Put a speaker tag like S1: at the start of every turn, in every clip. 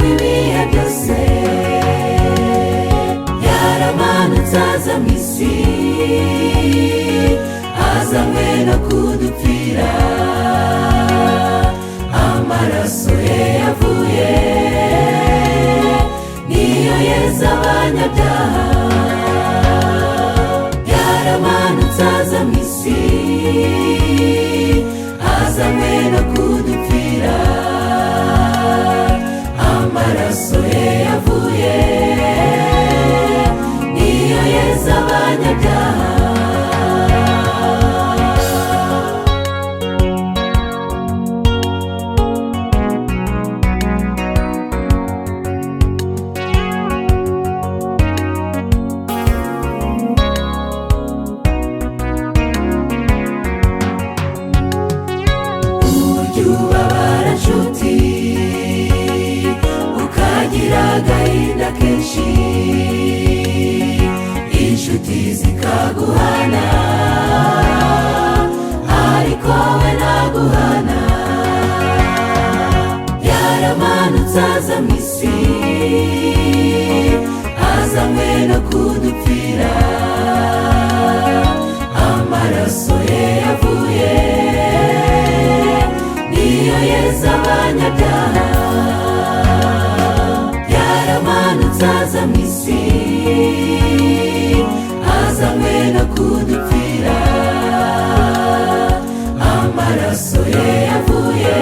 S1: w'ibihe byose yaramanutse aza mu isi azanywe no kudupfira amaraso ye yavuye niyo yeza abanyabyaha yaramanutse aza mu isi azanywe no kudupfira amaraso ye yavuye niyo yeza abanyabyaha ubabara nshuti ukagira agahinda kenshi inshuti zikaguhana ariko we ntaguhana yaramanutse aza mu isi azanywe no kudupfira amaraso ye yavuye niyo yeza abanyabyaha yaramanutse aza mu isi azanywe no kudupfira amaraso ye yavuye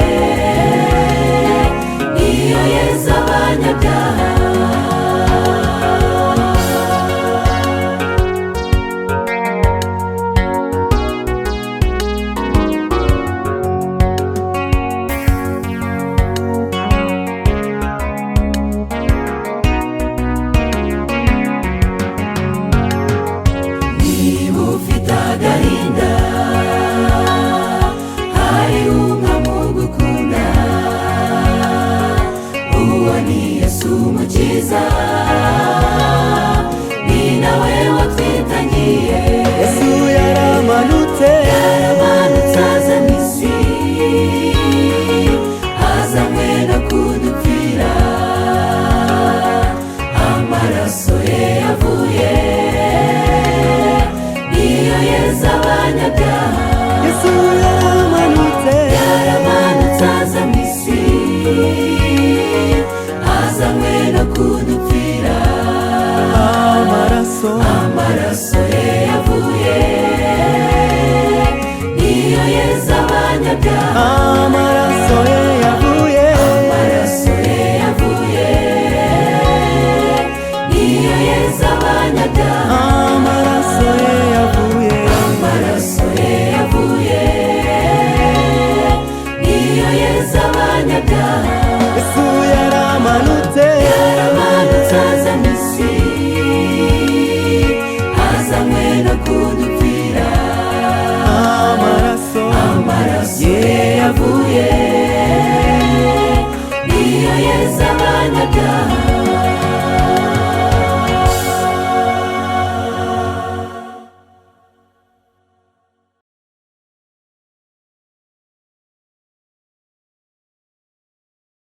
S1: niyo yeza abanyabyaha agahinda hari umugukunda uwo ni Yesu umukiza ni nawe watwitangiye
S2: Yesu yaramanutse
S1: aza mu isi azanywe no kudupfira amaraso ye yavuye niyo yeza abanyabyaha
S2: Yesu yaramanutse
S1: aza mu isi azanywe no kudupfira amaraso ye yavuye niyo yeza abanyabyaha
S2: amaraso ye yavuye
S1: niyo yeza abanyabyaha
S2: amaraso ye yavuye
S1: niyo yeza abanyabyaha